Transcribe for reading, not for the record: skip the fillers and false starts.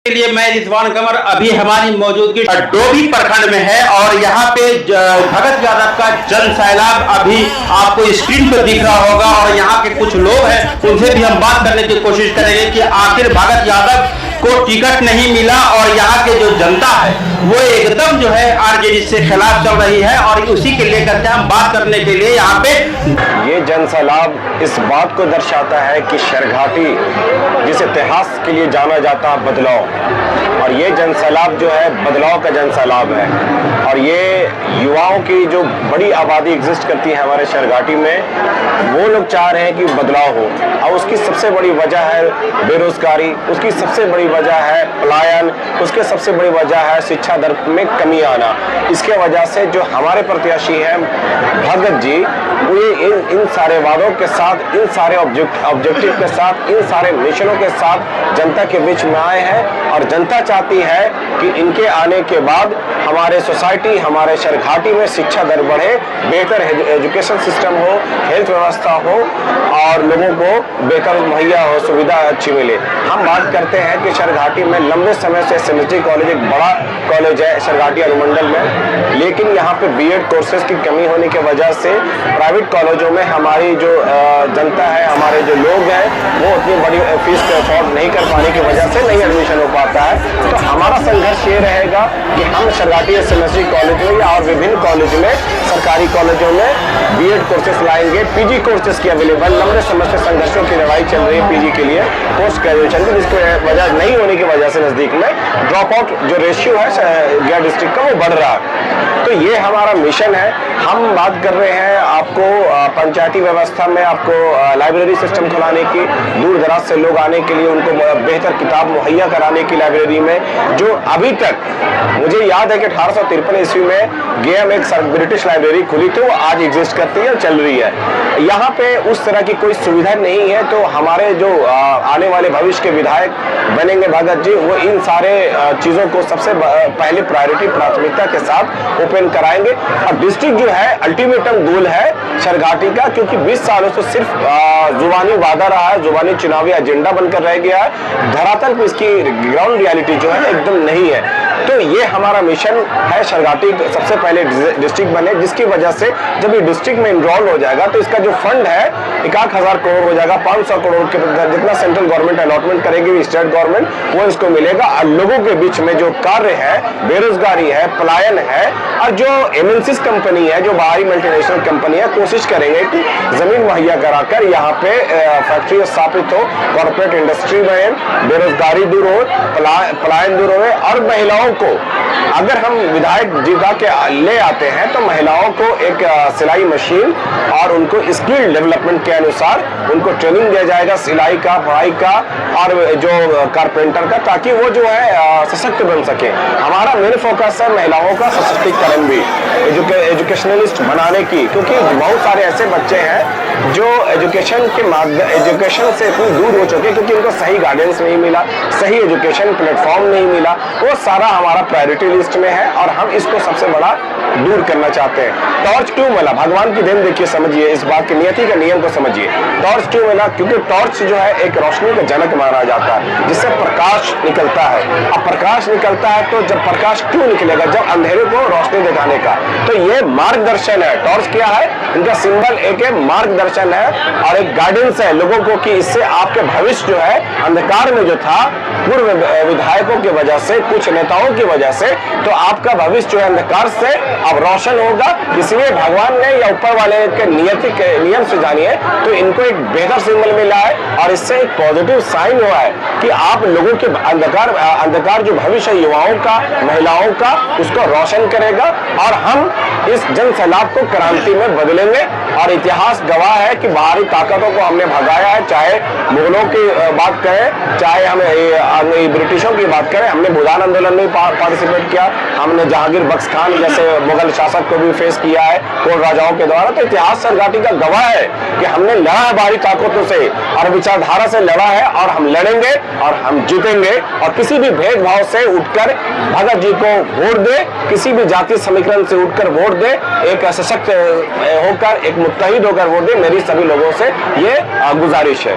के लिए मैं रिजवान कमर अभी हमारी मौजूदगी डोभी प्रखंड में है और यहाँ पे भगत यादव का जन सैलाब अभी आपको स्क्रीन पर दिख रहा होगा और यहाँ के कुछ लोग हैं उनसे भी हम बात करने की कोशिश करेंगे कि आखिर भगत यादव को टिकट नहीं मिला और यहाँ के जो जनता है वो एकदम जो है आरजेडी से खिलाफ चल रही है और उसी के लेकर के हम बात करने के लिए यहाँ पे ये जन सैलाब इस बात को दर्शाता है कि शरघाटी जिस इतिहास के लिए जाना जाता है बदलाव, और ये जन सैलाब जो है बदलाव का जन सैलाब है। और ये युवाओं की जो बड़ी आबादी एग्जिस्ट करती है हमारे शरघाटी में, वो लोग चाह रहे हैं कि बदलाव हो और उसकी सबसे बड़ी वजह है बेरोजगारी, उसकी सबसे बड़ी वजह है पलायन, उसके सबसे बड़ी वजह है शिक्षा दर में कमी आना। इसके वजह से जो हमारे प्रत्याशी हैं भगत जी, वो इन सारे वादों के साथ, इन सारे ऑब्जेक्टिव के साथ, इन सारे मिशनों के साथ जनता के बीच में आए हैं और जनता चाहती है कि इनके आने के बाद हमारे सोसाइटी, हमारे शरघाटी में शिक्षा दर बढ़े, बेहतर एजुकेशन सिस्टम हो, हेल्थ व्यवस्था हो और लोगों को बेहतर मुहैया हो, सुविधा अच्छी मिले। हम बात करते हैं कि शरघाटी में लंबे समय से SMSD कॉलेज एक बड़ा कॉलेज है शरघाटी अनुमंडल में, लेकिन यहाँ पे BEd कोर्सेज की कमी होने की वजह से प्राइवेट कॉलेजों में हमारी जो जनता है, हमारे जो लोग हैं, वो उतनी बड़ी फीस को अफोर्ड नहीं कर पाने की वजह से नहीं एडमिशन हो पाता है। तो हमारा संघर्ष ये रहेगा कि हम शरघाटी SMSD कॉलेज में या और विभिन्न कॉलेज में, सरकारी कॉलेजों में BEd कोर्सेज लाएंगे। PG कोर्सेज की अवेलेबल लंबे समय से संघर्षों की लड़ाई चल रही है PG के लिए, पोस्ट ग्रेजुएशन की, जिसकी वजह नहीं होने की वजह से नजदीक में ड्रॉप आउट जो रेशियो है गया डिस्ट्रिक्ट का वो बढ़ रहा है। तो ये हमारा मिशन है। हम बात कर रहे हैं आपको पंचायती व्यवस्था में आपको लाइब्रेरी सिस्टम खुलाने की, दूर दराज से लोग आने के लिए उनको बेहतर किताब मुहैया कराने की लाइब्रेरी में, जो अभी तक मुझे याद है कि 1853 ईस्वी में गया में एक ब्रिटिश लाइब्रेरी खुली थी, वो आज एग्जिस्ट करती है और चल रही है। यहाँ पे उस तरह की कोई सुविधा नहीं है। तो हमारे जो आने वाले भविष्य के विधायक बनेंगे भगत जी, वो इन सारे चीजों को सबसे पहले प्रायोरिटी, प्राथमिकता के साथ ओपन कराएंगे। और डिस्ट्रिक्ट जो है अल्टीमेटम गोल है शरघाटी का, क्योंकि 20 सालों से सिर्फ जुबानी वादा रहा है, जुबानी चुनावी एजेंडा बनकर रह गया है। धरातल पर इसकी ग्राउंड रियलिटी जो है एकदम नहीं है। तो ये हमारा मिशन है, शरघाटी सबसे पहले डिस्ट्रिक्ट बने, जिसकी वजह से जब ये डिस्ट्रिक्ट में इनरोल हो जाएगा तो इसका जो फंड है 1,000 करोड़ हो जाएगा। 500 करोड़ के जितना सेंट्रल गवर्नमेंट अलॉटमेंट करेगी, स्टेट गवर्नमेंट, वो इसको मिलेगा। और लोगों के बीच में जो कार्य है, बेरोजगारी है, पलायन है, और जो MNCs कंपनी है, जो बाहरी मल्टीनेशनल कंपनी है, कोशिश करेंगे कि जमीन मुहैया कराकर यहाँ पे फैक्ट्री स्थापित हो, कॉर्पोरेट इंडस्ट्री में बेरोजगारी दूर हो, पलायन दूर हो। और महिलाओं को अगर हम विधायक जीता के ले आते हैं तो महिलाओं को एक सिलाई मशीन और उनको स्किल डेवलपमेंट के अनुसार उनको ट्रेनिंग दिया जाएगा, सिलाई का, पढ़ाई का और जो कारपेंटर का, ताकि वो जो है सशक्त बन सके। हमारा मेन फोकस है महिलाओं का सशक्तिकरण भी, एजुकेशनलिस्ट बनाने की, क्योंकि बहुत सारे ऐसे बच्चे हैं जो एजुकेशन से इतनी दूर हो चुके क्योंकि उनको सही गाइडेंस नहीं मिला, सही एजुकेशन प्लेटफॉर्म नहीं मिला। वो सारा हमारा प्रायोरिटी लिस्ट में है और हम इसको सबसे बड़ा दूर करना चाहते हैं। टॉर्च क्यों मिला? भगवान की देन देखिए, समझिए इस बात की नियति का नियम को समझिए। टॉर्च क्यों मिला? क्योंकि टॉर्च जो है एक रोशनी का जनक माना जाता है, जिससे प्रकाश निकलता है। अब प्रकाश निकलता है तो जब प्रकाश क्यों निकलेगा? जब अंधेरे को रोशनी दिखाने का। तो ये मार्गदर्शन है। टॉर्च क्या है? इनका सिंबल एक मार्गदर्शन है और एक गाइडेंस है लोगों को कि इससे आपके भविष्य जो है अंधकार में जो था पूर्व विधायकों की वजह से, कुछ नेताओं की वजह से, तो आपका भविष्य जो है अंधकार से अब रोशन होगा। इसलिए भगवान ने या ऊपर वाले के नियति के नियम से जानिए तो इनको एक बेहतर सिंबल मिला है और इससे एक पॉजिटिव साइन हुआ है कि आप लोगों के अंधकार जो भविष्य युवाओं का, महिलाओं का, उसको रोशन करेगा और हम इस जन सैलाब को क्रांति में बदलेंगे। और इतिहास गवाह है कि बाहरी ताकतों को हमने भगाया है, चाहे मुगलों की बात करें, चाहे हम ब्रिटिशों की बात करें। हमने भूदान आंदोलन में पार्टिसिपेट किया, हमने जहांगीर बख्श खान जैसे मुगल शासक को भी फेस किया है कोल राजाओं के द्वारा। तो इतिहास शरघाटी का गवाह है कि हमने लड़ा है बाहरी ताकतों से और विचारधारा से लड़ा है और हम लड़ेंगे और हम जीतेंगे। और किसी भी भेदभाव से उठकर भगत जी को वोट दे, किसी भी जाति समीकरण से उठकर वोट दे, एक सशक्त होकर, एक मुत्तहिद होकर वोट दे। मेरी सभी लोगों से ये गुजारिश है।